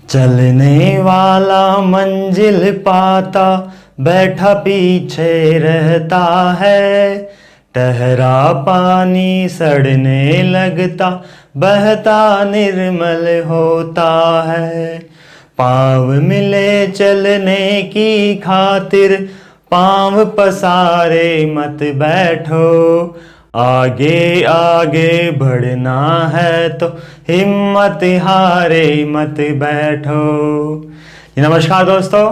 चलने वाला मंजिल पाता बैठा पीछे रहता है। ठहरा पानी सड़ने लगता बहता निर्मल होता है। पाँव मिले चलने की खातिर पाँव पसारे मत बैठो। आगे आगे बढ़ना है तो हिम्मत हारे मत बैठो। नमस्कार दोस्तों,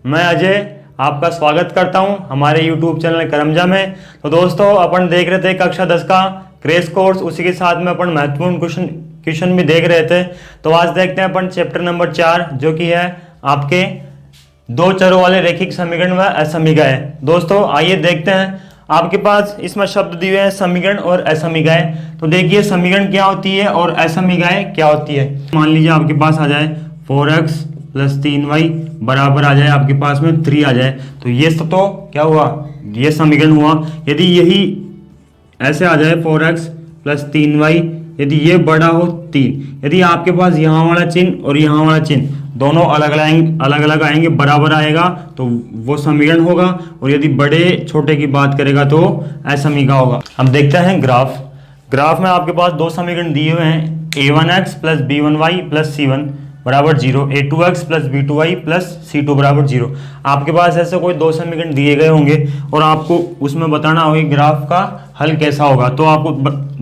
मैं अजय आपका स्वागत करता हूं हमारे YouTube चैनल करमजा में। तो दोस्तों, अपन देख रहे थे कक्षा 10 का क्रैश कोर्स, उसी के साथ में अपन महत्वपूर्ण क्वेश्चन भी देख रहे थे। तो आज देखते हैं अपन चैप्टर नंबर 4, जो कि है आपके दो चरों वाले रैखिक समीकरण व असमीकरण। दोस्तों आइए देखते हैं। आपके पास इसमें शब्द दिए हुए हैं समीकरण और असमीकरण। तो देखिए समीकरण क्या होती है और असमीकरण क्या होती है। मान लीजिए आपके पास आ जाए 4x + 3y बराबर आ जाए आपके पास में 3 आ जाए, तो ये तो क्या हुआ, ये समीकरण हुआ। यदि यही ऐसे आ जाए 4x + 3y, यदि ये बड़ा हो 3, यदि आपके पास यहाँ वाला चिन्ह और यहाँ वाला चिन्ह दोनों अलग अलग आएंगे, बराबर आएगा, तो वो समीकरण होगा। और यदि बड़े छोटे की बात करेगा तो असमीकरण होगा। हम देखते हैं ग्राफ में आपके पास दो समीकरण दिए हुए हैं। a1x + b1y + c1 बराबर 0, a2x + b2y + c2 बराबर 0। आपके पास ऐसे कोई दो समीकरण दिए गए होंगे और आपको उसमें बताना होगा ग्राफ का हल कैसा होगा। तो आपको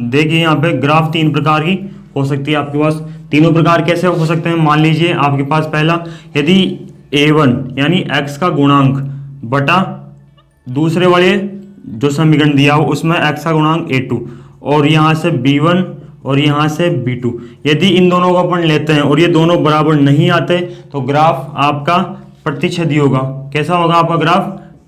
देखिए यहाँ पे ग्राफ 3 प्रकार की हो सकती है। आपके पास तीनों प्रकार कैसे हो सकते हैं। मान लीजिए आपके पास पहला, यदि a1 यानी x का गुणांक बटा दूसरे वाले जो समीकरण दिया हो उसमें x का गुणांक a2, और यहाँ से b1 और यहाँ से b2, यदि इन दोनों को अपन लेते हैं और ये दोनों बराबर नहीं आते तो ग्राफ आपका प्रतिच्छेदी होगा। कैसा होगा आपका ग्राफ?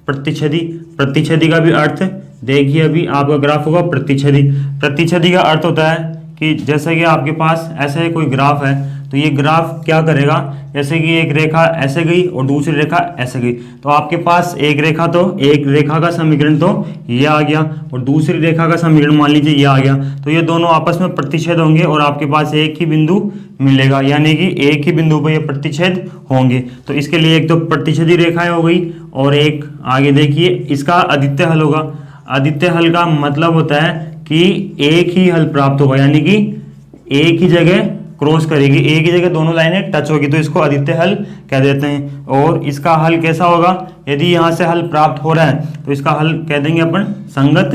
प्रतिच्छेदी। प्रतिच्छेदी का भी अर्थ देखिए, अभी आपका ग्राफ होगा प्रतिच्छेदी। प्रतिच्छेदी का अर्थ होता है कि जैसे कि आपके पास ऐसे कोई ग्राफ है, तो ये ग्राफ क्या करेगा, जैसे कि एक रेखा ऐसे गई और दूसरी रेखा ऐसे गई, तो आपके पास एक रेखा का समीकरण तो ये आ गया और दूसरी रेखा का समीकरण मान लीजिए ये आ गया। तो ये दोनों आपस में प्रतिच्छेद होंगे और आपके पास एक ही बिंदु मिलेगा, यानी कि एक ही बिंदु पर ये प्रतिच्छेद होंगे। तो इसके लिए एक तो प्रतिच्छेदी रेखाएं हो गई और एक आगे देखिए इसका अद्वितीय हल होगा। अद्वितीय हल का मतलब होता है कि एक ही हल प्राप्त होगा, यानी कि एक ही जगह क्रॉस करेगी, एक ही जगह दोनों लाइनें टच होगी, तो इसको अद्वितीय हल कह देते हैं। और इसका हल कैसा होगा, यदि यहाँ से हल प्राप्त हो रहा है तो इसका हल कह देंगे अपन संगत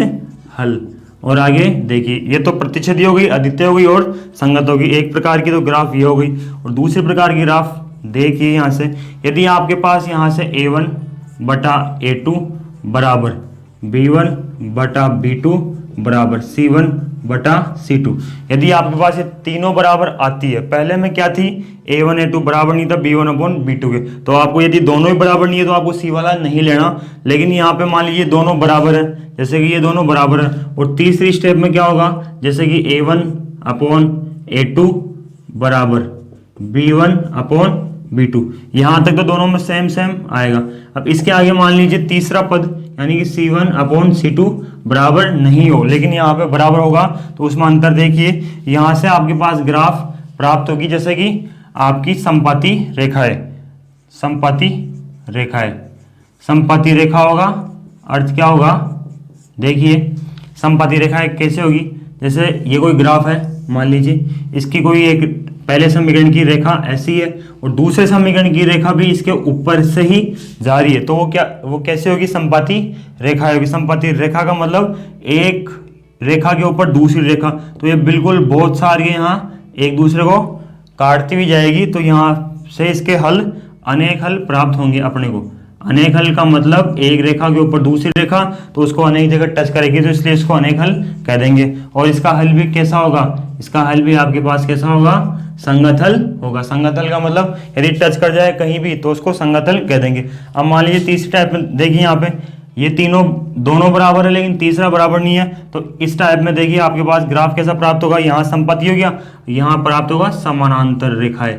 हल। और आगे देखिए ये तो प्रतिच्छेदी हो गई, अद्वितीय हो गई और संगत होगी। एक प्रकार की तो ग्राफ ये हो गई। और दूसरे प्रकार की ग्राफ देखिए यहाँ से, यदि आपके पास यहाँ से a1 बटा a2 बराबर b1 बटा b2 बराबर c1 बटा c2, यदि आपके पास ये तीनों बराबर आती है। पहले में क्या थी, a1 a2 बराबर नहीं था b1/b2 के, तो आपको यदि दोनों ही बराबर नहीं है तो आपको c वाला नहीं लेना। लेकिन यहाँ पे मान लीजिए दोनों बराबर है, जैसे कि ये दोनों बराबर है। और तीसरी स्टेप में क्या होगा, जैसे कि a1/a2 बराबर b1/b2, यहाँ तक तो दोनों में सेम आएगा। अब इसके आगे मान लीजिए तीसरा पद, यानी कि c1/c2 बराबर नहीं हो, लेकिन यहाँ पे बराबर होगा, तो उसमें अंतर देखिए। यहाँ से आपके पास ग्राफ प्राप्त होगी जैसे कि आपकी संपाती रेखा है। संपाती रेखा होगा, अर्थ क्या होगा, देखिए संपाती रेखा कैसे होगी। जैसे ये कोई ग्राफ है, मान लीजिए इसकी कोई एक पहले समीकरण की रेखा ऐसी है और दूसरे समीकरण की रेखा भी इसके ऊपर से ही जा रही है, तो वो कैसे होगी, संपाती रेखा होगी। संपाती रेखा का मतलब एक रेखा के ऊपर दूसरी रेखा, तो ये बिल्कुल बहुत सारी यहाँ एक दूसरे को काटती हुई जाएगी, तो यहाँ से इसके हल अनेक हल प्राप्त होंगे अपने को। अनेक हल का मतलब एक रेखा के ऊपर दूसरी रेखा, तो उसको अनेक जगह टच करेगी, तो इसलिए इसको अनेक हल कह देंगे। और इसका हल भी कैसा होगा, इसका हल भी आपके पास कैसा होगा, संगत हल होगा। संगत हल का मतलब यदि टच कर जाए कहीं भी तो उसको संगत हल कह देंगे। अब मान लीजिए तीसरी टाइप में देखिए, यहाँ पे ये दोनों बराबर है लेकिन तीसरा बराबर नहीं है, तो इस टाइप में देखिए आपके पास ग्राफ कैसा प्राप्त होगा, यहाँ संपत्ति हो गया, यहाँ प्राप्त होगा समानांतर रेखाएं।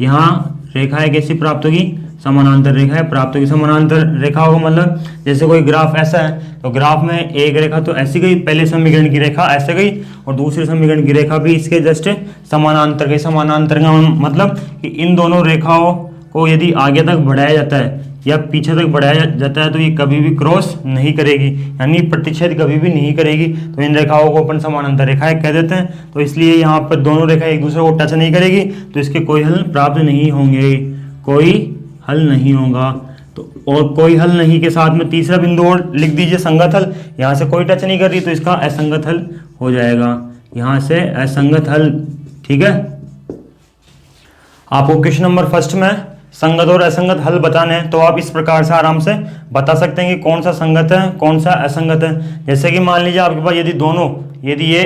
यहाँ रेखाएं कैसी प्राप्त होगी, समानांतर रेखा प्राप्त होगी। समानांतर रेखा होगा मतलब जैसे कोई ग्राफ ऐसा है तो ग्राफ में एक रेखा तो ऐसी गई, पहले समीकरण की रेखा ऐसे गई और दूसरे समीकरण की रेखा भी इसके जस्ट समानांतर गई। समानांतर का मतलब कि इन दोनों रेखाओं को यदि आगे तक बढ़ाया जाता है या पीछे तक बढ़ाया जाता है तो ये कभी भी क्रॉस नहीं करेगी, यानी प्रतिच्छेद कभी भी नहीं करेगी। तो इन रेखाओं को अपन समानांतर रेखाएं कह देते हैं। तो इसलिए यहाँ पर दोनों रेखाएं एक दूसरे को टच नहीं करेगी तो इसके कोई हल प्राप्त नहीं होंगे, कोई हल नहीं होगा। तो और कोई हल नहीं के साथ में तीसरा बिंदु और लिख दीजिए संगत हल। यहाँ से कोई टच नहीं कर रही तो इसका असंगत हल हो जाएगा, यहाँ से असंगत हल। ठीक है, आपको क्वेश्चन नंबर फर्स्ट में संगत और असंगत हल बताने हैं तो आप इस प्रकार से आराम से बता सकते हैं कि कौन सा संगत है कौन सा असंगत है। जैसे कि मान लीजिए आपके पास यदि ये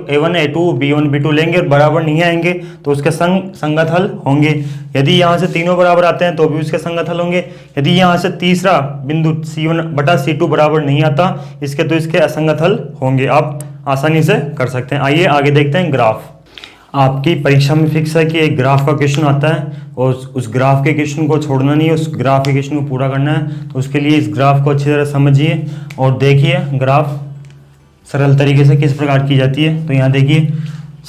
A1 A2 B1 B2 लेंगे और बराबर नहीं आएंगे तो उसके संगत हल होंगे। यदि यहाँ से तीनों बराबर आते हैं तो भी उसके संगत हल होंगे। यदि यहाँ से तीसरा बिंदु C1 बटा C2 बराबर नहीं आता इसके तो इसके असंगत हल होंगे। आप आसानी से कर सकते हैं। आइए आगे देखते हैं ग्राफ। आपकी परीक्षा में फिक्स है कि एक ग्राफ का क्वेश्चन आता है और उस ग्राफ के क्वेश्चन को छोड़ना नहीं है, उस ग्राफ के क्वेश्चन को पूरा करना है। तो उसके लिए इस ग्राफ को अच्छी तरह समझिए और देखिए ग्राफ सरल तरीके से किस प्रकार की जाती है। तो यहाँ देखिए,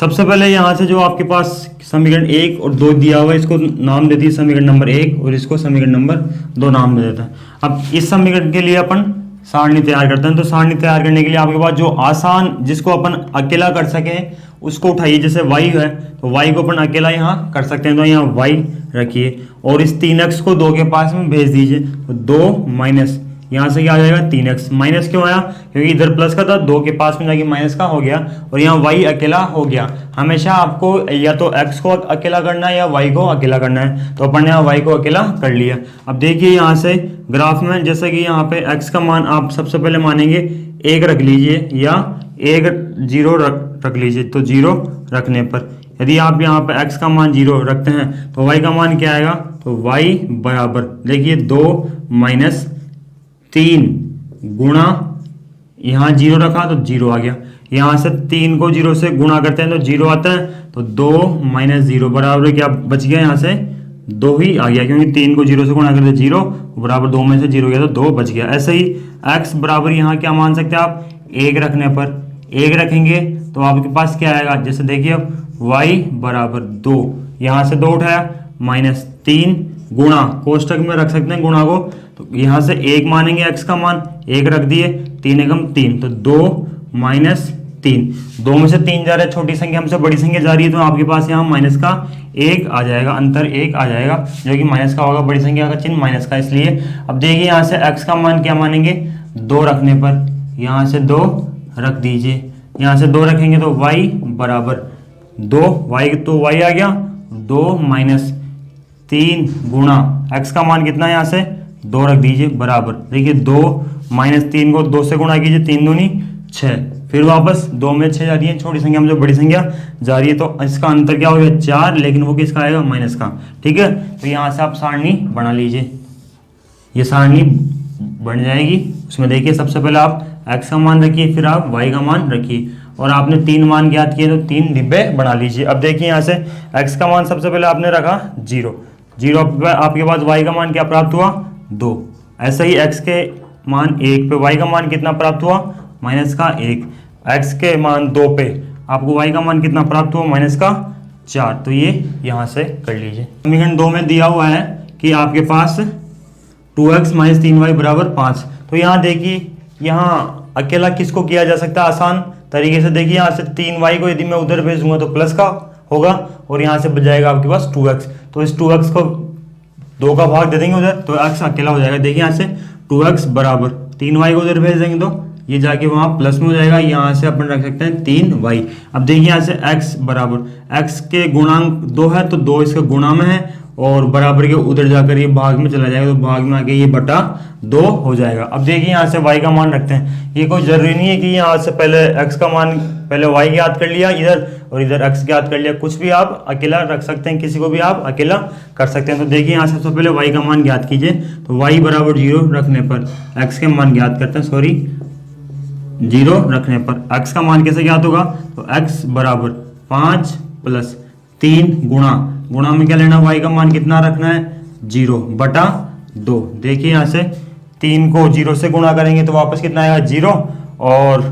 सबसे पहले यहाँ से जो आपके पास समीकरण 1 और 2 दिया हुआ है इसको नाम दे दिए समीकरण नंबर 1 और इसको समीकरण नंबर 2 नाम दे देता है। अब इस समीकरण के लिए अपन सारणी तैयार करते हैं। तो सारणी तैयार करने के लिए आपके पास जो आसान जिसको अपन अकेला कर सके उसको उठाइए। जैसे y है तो y को अपन अकेला यहाँ कर सकते हैं, तो यहाँ y रखिए और इस 3x को 2 के पास में भेज दीजिए। तो 2 माइनस यहाँ से क्या आ जाएगा 3x। माइनस क्यों आया? क्योंकि इधर प्लस का था, 2 के पास में जाके माइनस का हो गया और यहाँ y अकेला हो गया। हमेशा आपको या तो x को अकेला करना है या y को अकेला करना है, तो अपन ने यहाँ y को अकेला कर लिया। अब देखिए यहाँ से ग्राफ में जैसे कि यहाँ पे x का मान आप सबसे पहले मानेंगे 1 रख लीजिए या 0 रख लीजिए। तो 0 रखने पर यदि आप यहाँ पे x का मान 0 रखते हैं तो y का मान क्या आएगा? तो y बराबर देखिए 2 माइनस 3 गुणा यहाँ 0 रखा तो 0 आ गया। यहाँ से 3 को 0 से गुणा करते हैं तो 0 आता है। तो 2 माइनस 0 बराबर क्या बच गया? यहाँ से 2 ही आ गया, क्योंकि 3 को 0 से गुणा करते 0 बराबर 2 में से 0 गया तो 2 बच गया। ऐसे ही x बराबर यहाँ क्या मान सकते हैं आप? 1 रखने पर 1 रखेंगे तो आपके पास क्या आएगा? जैसे देखिए अब y बराबर 2, यहाँ से 2 उठाया माइनस 3 गुणा कोष्टक में रख सकते हैं गुणा को, तो यहाँ से 1 मानेंगे x का मान 1 रख दिए, 3 एकम 3 तो 2 माइनस 3, 2 में से 3 जा रहा है, छोटी संख्या हमसे बड़ी संख्या जा रही है तो आपके पास यहाँ माइनस का 1 आ जाएगा, अंतर 1 आ जाएगा जो कि माइनस का होगा, बड़ी संख्या का चिन्ह माइनस का इसलिए। अब देखिए यहाँ से x का मान क्या मानेंगे? 2 रखने पर यहाँ से 2 रख दीजिए, यहाँ से 2 रखेंगे तो y बराबर 2, y तो y आ गया 2 माइनस 3 गुणा x का मान कितना है? यहाँ से 2 रख दीजिए बराबर देखिए 2 माइनस 3 को 2 से गुणा कीजिए, 3 दूनी 6, फिर वापस 2 में 6 जा रही है, छोटी संख्या में जो बड़ी संख्या जा रही है तो इसका अंतर क्या हो गया? 4, लेकिन वो किसका आएगा? माइनस का। ठीक है, तो यहाँ से आप सारणी बना लीजिए, ये सारणी बन जाएगी। उसमें देखिए सबसे पहले आप x का मान रखिए, फिर आप y का मान रखिए और आपने 3 मान ज्ञात किए तो 3 डिब्बे बना लीजिए। अब देखिए यहाँ से x का मान सबसे पहले आपने रखा 0, आपके पास y का मान क्या प्राप्त हुआ? 2। ऐसे ही x के मान 1 पे y का मान कितना प्राप्त हुआ? माइनस का 1। x के मान 2 पे आपको y का मान कितना प्राप्त हुआ? माइनस का 4। तो ये यहाँ से कर लीजिए। समीकरण 2 में दिया हुआ है कि आपके पास 2x माइनस 3y बराबर 5। तो यहाँ देखिए, यहाँ अकेला किसको किया जा सकता है आसान तरीके से? देखिए यहाँ से 3y को यदि मैं उधर भेज दूंगा तो प्लस का होगा और यहाँ से बच जाएगा आपके पास 2x, तो इस 2x को 2 का भाग दे देंगे उधर तो x अकेला हो जाएगा। देखिए यहाँ से 2x बराबर 3y को उधर भेज देंगे तो ये जाके वहाँ प्लस में हो जाएगा, यहाँ से अपन रख सकते हैं 3y। अब देखिए यहाँ से x बराबर x के गुणांक 2 है तो 2 इसका गुणा में है और बराबर के उधर जाकर ये भाग में चला जाएगा तो भाग में आके ये बटा 2 हो जाएगा। अब देखिए यहाँ से y का मान रखते हैं, ये कोई जरूरी नहीं है कि यहाँ से पहले x का मान पहले y ज्ञात कर लिया इधर और इधर x ज्ञात कर लिया, कुछ भी आप अकेला रख सकते हैं, किसी को भी आप अकेला कर सकते हैं। तो देखिए यहाँ से सबसे पहले y का मान ज्ञात कीजिए, तो y बराबर 0 रखने पर x के मान ज्ञात करते हैं, 0 रखने पर x का मान कैसे ज्ञात होगा? तो x बराबर 5 प्लस 3 गुणा में क्या लेना? y का मान कितना रखना है? 0 बटा 2। देखिए यहाँ से 3 को 0 से गुणा करेंगे तो वापस कितना आएगा 0 और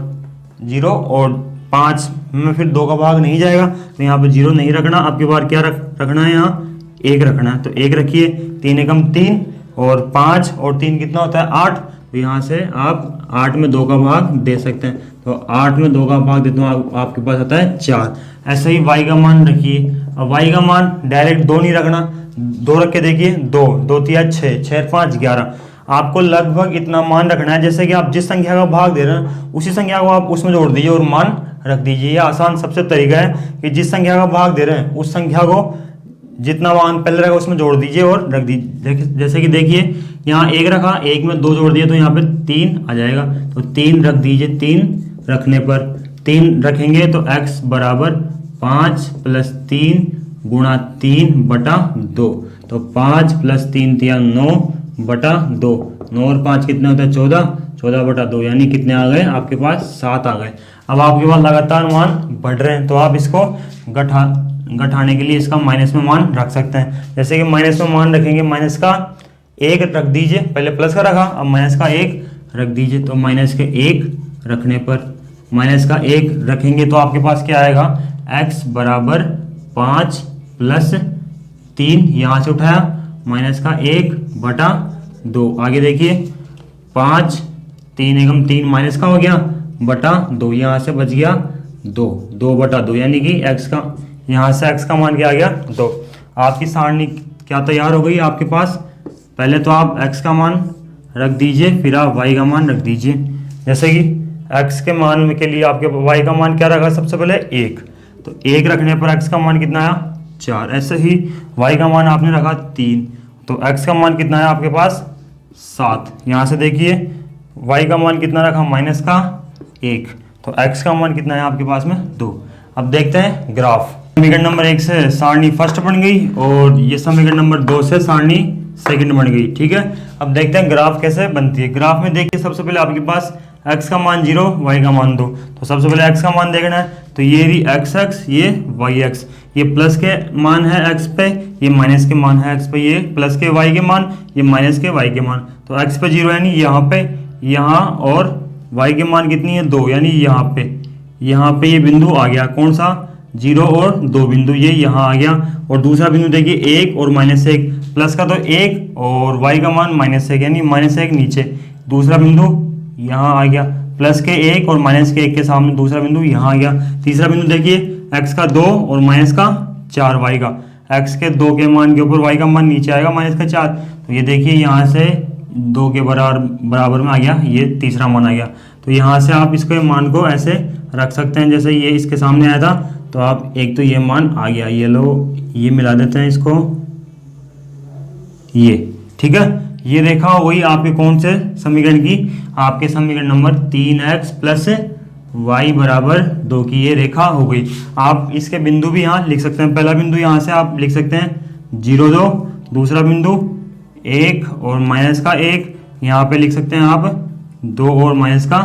0 और 5 में फिर 2 का भाग नहीं जाएगा तो यहाँ पे 0 नहीं रखना। आपके बार क्या रखना है, यहाँ 1 रखना है तो 1 रखिए। 3 एकम 3 और 5 और 3 कितना होता है 8। तो यहाँ से आप 8 में 2 का भाग दे सकते हैं। तो 8 में 2 का भाग देते हो आपके पास आता है 4। ऐसे ही y का मान रखिए। अब y का मान डायरेक्ट 2 नहीं रखना, 2 रख के देखिए 2 2 3 6 6 5 11। आपको लगभग इतना मान रखना है, जैसे कि आप जिस संख्या का भाग दे रहे हैं उसी संख्या को आप उसमें जोड़ दीजिए और मान रख दीजिए। ये आसान सबसे तरीका है कि जिस संख्या का भाग दे रहे हैं उस संख्या को जितना मान पहले रखा उसमें जोड़ दीजिए और रख दीजिए। जैसे कि देखिए यहाँ 1 रखा, 1 में 2 जोड़ दिए तो यहाँ पे 3 आ जाएगा। तो 3 रख दीजिए। 3 रखने पर 3 रखेंगे तो x बराबर 5 + 3 गुणा 3 बटा 2। तो 5 + 3 = 9 बटा 2। 9 और 5 कितने होते हैं 14, 14 बटा 2 यानी कितने आ गए आपके पास 7 आ गए। अब आपके पास लगातार मान बढ़ रहे हैं तो आप इसको घटाने के लिए इसका माइनस में मान रख सकते हैं। जैसे कि माइनस में मान रखेंगे, माइनस का 1 रख दीजिए, पहले प्लस का रखा अब माइनस का 1 रख दीजिए। तो माइनस के 1 रखने पर माइनस का 1 रखेंगे तो आपके पास क्या आएगा x बराबर 5 + 3 यहाँ से उठाया माइनस का 1 बटा 2। आगे देखिए 5 3 एकम 3 माइनस का हो गया बटा 2, यहाँ से बच गया 2 बटा 2 यानी कि x का यहाँ से x का मान क्या आ गया 2। आपकी सारणी क्या तैयार हो गई आपके पास। पहले तो आप x का मान रख दीजिए, फिर आप y का मान रख दीजिए। जैसे कि x के मान के लिए आपके y का मान क्या रखा सबसे पहले 1, तो 1 रखने पर x का मान कितना आया 4। ऐसे ही y का मान आपने रखा 3, तो x का मान कितना है आपके पास 7। यहाँ से देखिए y का मान कितना रखा माइनस का 1, तो x का मान कितना है आपके पास में 2। अब देखते हैं ग्राफ। समीकरण नंबर 1 से सारणी फर्स्ट बन गई और ये समीकरण नंबर 2 से सारणी सेकंड बन गई। ठीक है, अब देखते हैं ग्राफ कैसे बनती है। ग्राफ में देखिए सबसे पहले आपके पास x का मान 0 y का मान 2, तो सबसे पहले x का मान देखना है। तो ये भी x ये yx, ये प्लस के मान है x पे, ये माइनस के मान है x पे, ये प्लस के y के मान, ये माइनस के y के मान। तो x पे 0 यानी यहाँ पे, यहाँ और y के मान कितनी है 2 यानी यहाँ पे ये बिंदु आ गया। कौन सा 0 और 2 बिंदु ये यहाँ आ गया। और दूसरा बिंदु देखिए 1 और -1, प्लस का तो 1 और y का मान -1 यानी -1 नीचे। दूसरा बिंदु यहाँ आ गया, प्लस के 1 और माइनस के 1 के सामने दूसरा बिंदु यहाँ आ गया। तीसरा बिंदु देखिए x का 2 और माइनस का 4 y का, x के 2 के मान के ऊपर y का मान नीचे आएगा माइनस का 4। तो ये देखिए यहाँ से 2 के बराबर में आ गया, ये तीसरा मान आ गया। तो यहाँ से आप इसके मान को ऐसे रख सकते हैं, जैसे ये इसके सामने आया था तो आप एक तो ये मान आ गया, ये लो ये मिला देते हैं इसको, ये ठीक है। ये रेखा वही आपके कौन से समीकरण की, आपके समीकरण नंबर 3x + y बराबर 2 की ये रेखा हो गई। आप इसके बिंदु भी यहाँ लिख सकते हैं। पहला बिंदु यहाँ से आप लिख सकते हैं 0 2, दूसरा बिंदु 1 और माइनस का 1, यहाँ पे लिख सकते हैं आप 2 और माइनस का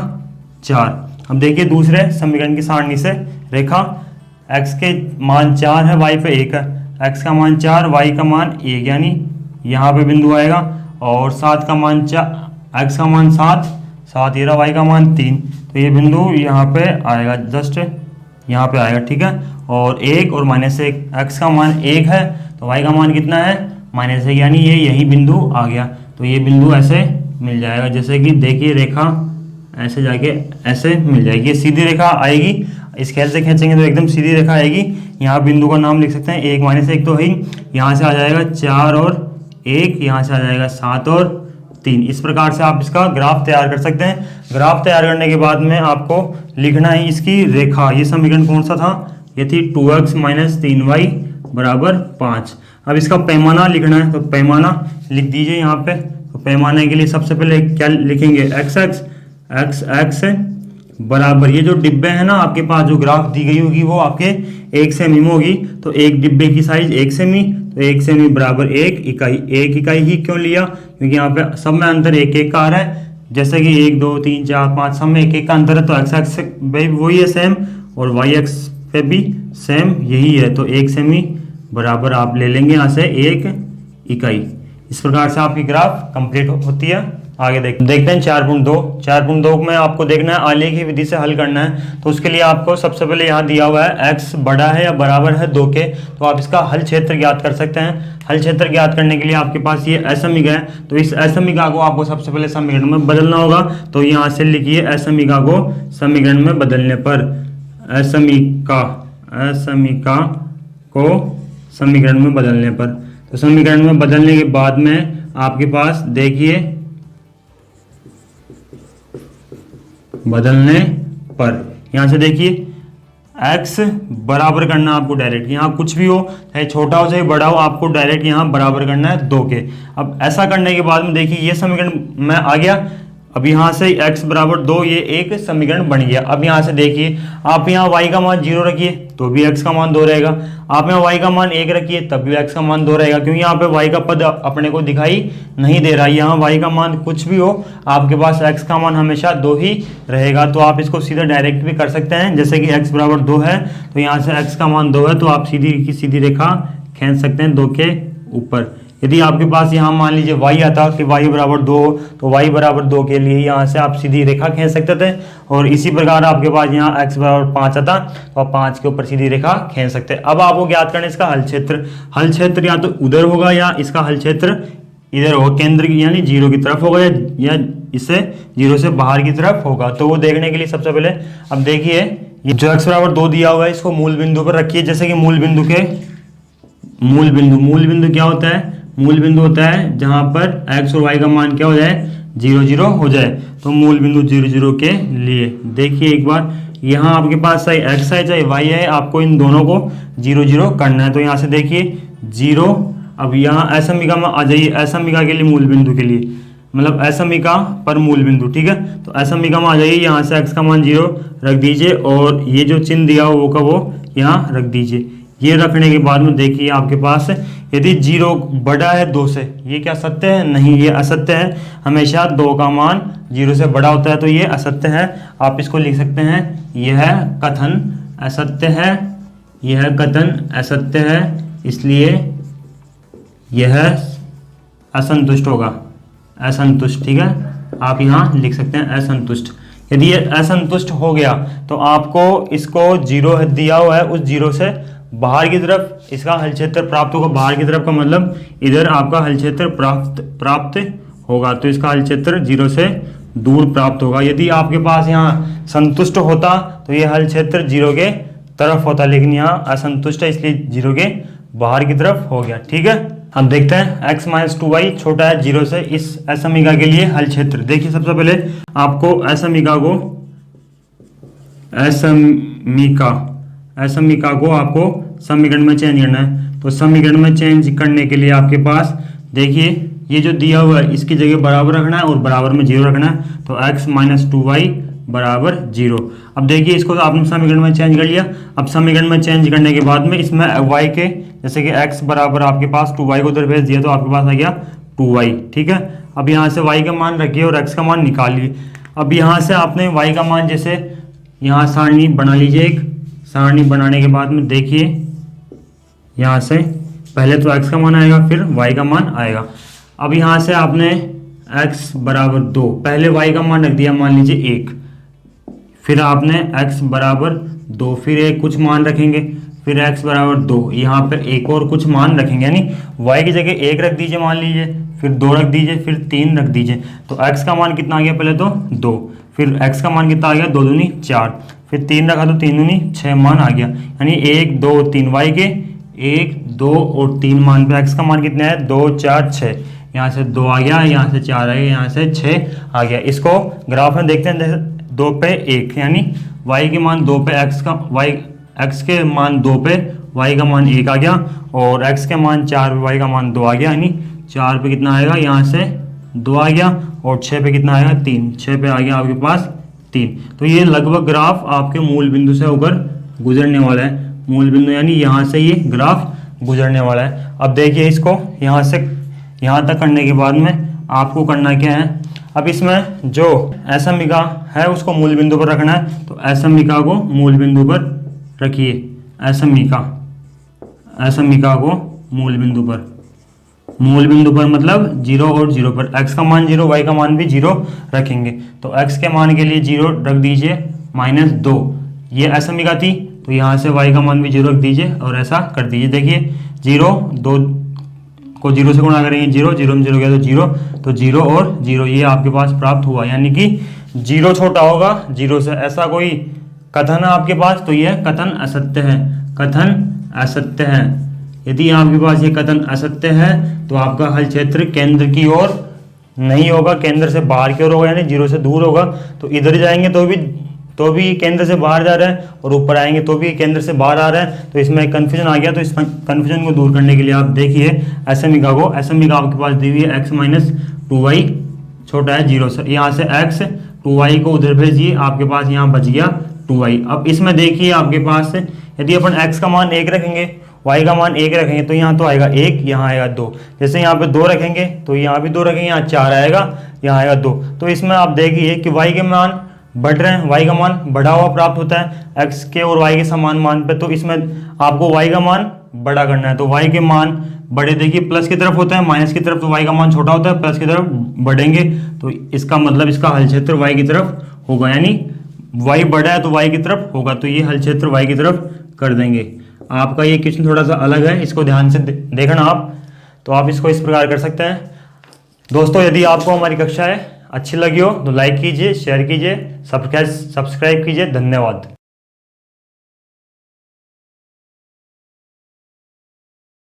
4। अब देखिए दूसरे समीकरण की सारणी से रेखा, x के मान 4 है, y पे 1 है, x का मान 4 y का मान 1 यानी यहाँ पे बिंदु आएगा। और 7 का मान 4, x का मान 7 ये रहा, y का मान 3, तो ये बिंदु यहाँ पे आएगा, जस्ट यहाँ पे आएगा। ठीक है, और 1 और -1, x का मान 1 है तो y का मान कितना है -1 यानी ये यही बिंदु आ गया। तो ये बिंदु ऐसे मिल जाएगा, जैसे कि देखिए रेखा ऐसे जाके ऐसे मिल जाएगी, ये सीधी रेखा आएगी। स्केल से खींचेंगे तो एकदम सीधी रेखा आएगी। यहाँ बिंदु का नाम लिख सकते हैं 1 -1 तो है ही, यहाँ से आ जाएगा 4 और 1, यहाँ से आ जाएगा 7 और 3। इस प्रकार से आप इसका ग्राफ तैयार कर सकते हैं। ग्राफ तैयार करने के बाद में आपको लिखना है इसकी रेखा। ये समीकरण कौन सा था, ये थी 2x - 3y बराबर 5। अब इसका पैमाना लिखना है, तो पैमाना लिख दीजिए यहाँ पे। तो पैमाने के लिए सबसे पहले क्या लिखेंगे, x बराबर, ये जो डिब्बे हैं ना आपके पास, जो ग्राफ दी गई होगी वो आपके 1 सेमी में होगी। तो एक डिब्बे की साइज 1 सेमी, तो 1 सेमी बराबर 1 इकाई। 1 इकाई ही क्यों लिया, क्योंकि यहाँ पे सब में अंतर 1 का आ रहा है। जैसे कि 1 2 3 4 5 सब में 1 का अंतर है, तो x एक्स पे वही है सेम और y एक्स पे भी सेम यही है। तो 1 सेमी बराबर आप ले लेंगे यहाँ से 1 इकाई। इस प्रकार से आपकी ग्राफ कंप्लीट होती है। आगे देखते हैं 4.2। 4.2 में आपको देखना है आलेख की विधि से हल करना है। तो उसके लिए आपको सबसे पहले यहाँ दिया हुआ है x बड़ा है या बराबर है 2 के, तो आप इसका हल क्षेत्र ज्ञात कर सकते हैं। हल क्षेत्र ज्ञात करने के लिए आपके पास ये असमीका है, तो इस असमीका को आपको सबसे पहले समीकरण में बदलना होगा। तो यहाँ से लिखिए असमीका को समीकरण में बदलने पर, असमीका को समीकरण में बदलने पर, तो समीकरण में बदलने के बाद में आपके पास देखिए बदलने पर यहाँ से देखिए x बराबर करना है आपको डायरेक्ट, यहाँ कुछ भी हो चाहे छोटा हो चाहे बड़ा हो, आपको डायरेक्ट यहाँ बराबर करना है 2 के। अब ऐसा करने के बाद में देखिए ये समीकरण में आ गया। अब यहाँ से x बराबर 2 ये एक समीकरण बन गया। अब यहाँ से देखिए आप यहाँ y का मान 0 रखिए तो भी x का मान 2 रहेगा, आप यहाँ y का मान 1 रखिए तब भी x का मान 2 रहेगा, क्योंकि यहाँ पे y का पद अपने को दिखाई नहीं दे रहा है। यहाँ y का मान कुछ भी हो आपके पास x का मान हमेशा 2 ही रहेगा। तो आप इसको सीधा डायरेक्ट भी कर सकते हैं, जैसे कि x बराबर 2 है तो यहाँ से x का मान 2 है तो आप सीधी की सीधी रेखा खींच सकते हैं 2 के ऊपर। यदि आपके पास यहाँ मान लीजिए y आता कि y बराबर 2 तो y बराबर 2 के लिए यहाँ से आप सीधी रेखा खींच सकते थे, और इसी प्रकार आपके पास यहाँ x बराबर 5 आता तो आप 5 के ऊपर सीधी रेखा खींच सकते हैं। अब आपको ज्ञात करना है इसका हल क्षेत्र। हल क्षेत्र या तो उधर होगा या इसका हल क्षेत्र इधर होगा, केंद्र की यानी 0 की तरफ होगा या इससे 0 से बाहर की तरफ होगा। तो वो देखने के लिए सबसे पहले अब देखिए ये जो x बराबर 2 दिया हुआ है इसको मूल बिंदु पर रखिए। जैसे कि मूल बिंदु क्या होता है, मूल बिंदु होता है जहां पर x और y का मान क्या हो जाए 0 0 हो जाए। तो मूल बिंदु 0 0 के लिए देखिए एक बार यहाँ आपके पास चाहे x है चाहे y है, आपको इन दोनों को 0 0 करना है। तो यहाँ से देखिए 0, अब यहाँ असमीका में आ जाइए, असमीका के लिए मूल बिंदु के लिए मतलब असमीका पर मूल बिंदु, ठीक है। तो असमीका में आ जाइए, यहाँ से x का मान 0 रख दीजिए और ये जो चिन्ह दिया हो वो का वो यहाँ रख दीजिए। ये रखने के बाद में देखिए आपके पास यदि 0 बड़ा है 2 से, ये क्या सत्य है? नहीं, ये असत्य है। हमेशा 2 का मान 0 से बड़ा होता है तो ये असत्य है। आप इसको लिख सकते हैं यह कथन असत्य है, यह कथन असत्य है, इसलिए यह असंतुष्ट होगा, असंतुष्ट, ठीक है। आप यहाँ लिख सकते हैं असंतुष्ट। यदि ये असंतुष्ट हो गया तो आपको इसको 0 दिया हुआ है, उस 0 से बाहर की तरफ इसका हल क्षेत्र प्राप्त होगा। बाहर की तरफ का मतलब इधर आपका हल क्षेत्र प्राप्त होगा, तो इसका हल क्षेत्र 0 से दूर प्राप्त होगा। यदि आपके पास यहाँ संतुष्ट होता तो ये हल क्षेत्र 0 के तरफ होता, लेकिन यहाँ असंतुष्ट है इसलिए 0 के बाहर की तरफ हो गया, ठीक है। अब देखते हैं x - 2y छोटा है 0 से, इस असमीका के लिए हल क्षेत्र। देखिए सबसे पहले आपको असमीका को आपको समीकरण में चेंज करना है। तो समीकरण में चेंज करने के लिए आपके पास देखिए ये जो दिया हुआ है इसकी जगह बराबर रखना है और बराबर में 0 रखना है। तो x - 2y बराबर 0। अब देखिए इसको आपने समीकरण में चेंज कर लिया। अब समीकरण में चेंज करने के बाद में इसमें y के जैसे कि x बराबर आपके पास 2y को उधर भेज दिया तो आपके पास आ गया 2y, ठीक है। अब यहाँ से y का मान रखिए और x का मान निकालिए। अब यहाँ से आपने y का मान जैसे यहाँ सारणी बना लीजिए, एक सारणी बनाने के बाद में देखिए यहाँ से पहले तो x का मान आएगा फिर y का मान आएगा। अब यहाँ से आपने x बराबर 2, पहले y का मान रख दिया मान लीजिए 1, फिर आपने x बराबर 2 फिर एक कुछ मान रखेंगे, फिर x बराबर 2 यहाँ पर एक और कुछ मान रखेंगे, यानी y की जगह 1 रख दीजिए मान लीजिए, फिर 2 रख दीजिए, फिर 3 रख दीजिए। तो x का मान कितना आ गया पहले तो 2, फिर x का मान कितना आ गया 2 दूनी 4, फिर 3 रखा तो 3 दूनी 6 मान आ गया, यानी 1 2 3 y के 1 2 और 3 मान पे x का मान कितना है 2 4 6, यहाँ से 2 आ गया, यहाँ से 4 आ गया, यहाँ से 6 आ गया। इसको ग्राफ में देखते हैं 2 पे 1, यानी y के मान 2 पे x के मान 2 पे y का मान 1 आ गया और x के मान 4 पे y का मान 2 आ गया, यानी 4 पे कितना आएगा यहाँ से 2 आ गया और 6 पे कितना आएगा 3, 6 पे आ गया आपके पास 3। तो ये लगभग ग्राफ आपके मूल बिंदु से होकर गुजरने वाला है, मूल बिंदु यानी यहाँ से ये ग्राफ गुजरने वाला है। अब देखिए इसको यहाँ से यहाँ तक करने के बाद में आपको करना क्या है, अब इसमें जो असमीका है उसको मूल बिंदु पर रखना है। तो असमीका को मूल बिंदु पर रखिए, असमीका को मूल बिंदु पर मूल बिंदु पर मतलब 0 और 0 पर x का मान 0, y का मान भी 0 रखेंगे। तो x के मान के लिए 0 रख दीजिए -2, ये असमिका थी तो यहाँ से y का मान भी 0 रख दीजिए और ऐसा कर दीजिए। देखिए 0 2 को 0 से गुणा करेंगे 0, 0 में 0 गया तो 0, तो 0 और 0 ये आपके पास प्राप्त हुआ, यानी कि 0 छोटा होगा 0 से। ऐसा कोई कथन है आपके पास तो यह कथन असत्य है, कथन असत्य है। यदि आपके पास ये कथन असत्य है तो आपका हल क्षेत्र केंद्र की ओर नहीं होगा, केंद्र से बाहर की ओर होगा, यानी 0 से दूर होगा। तो इधर जाएंगे तो भी केंद्र से बाहर जा रहा है और ऊपर आएंगे तो भी केंद्र से बाहर आ रहा है। तो इसमें कन्फ्यूजन आ गया। तो इस कन्फ्यूजन को दूर करने के लिए आप देखिए असमिका को, असमिका आपके पास दी हुई है x - 2y छोटा है 0 से, यहाँ से x 2y को उधर भेजिए, आपके पास यहाँ बच गया 2y। अब इसमें देखिए आपके पास यदि अपन x का मान 1 रखेंगे, y का मान 1 रखेंगे तो यहाँ तो आएगा 1, यहाँ आएगा 2। जैसे यहाँ पे 2 रखेंगे तो यहाँ भी 2 रखेंगे, यहाँ 4 आएगा, यहाँ आएगा 2। तो इसमें आप देखिए कि y के मान बढ़ रहे हैं, y का मान बढ़ा हुआ प्राप्त होता है x के और y के समान मान पे। तो इसमें आपको y का मान बड़ा करना है, तो y के मान बड़े देखिए प्लस की तरफ होता है, माइनस की तरफ तो y का मान छोटा होता है, प्लस की तरफ बढ़ेंगे। तो इसका मतलब इसका हल क्षेत्र y की तरफ होगा, यानी y बड़ा है तो y की तरफ होगा, तो ये हल क्षेत्र y की तरफ कर देंगे। आपका ये क्वेश्चन थोड़ा सा अलग है, इसको ध्यान से देखना आप, तो आप इसको इस प्रकार कर सकते हैं। दोस्तों यदि आपको हमारी कक्षाएं अच्छी लगी हो तो लाइक कीजिए, शेयर कीजिए, सब्सक्राइब कीजिए। धन्यवाद।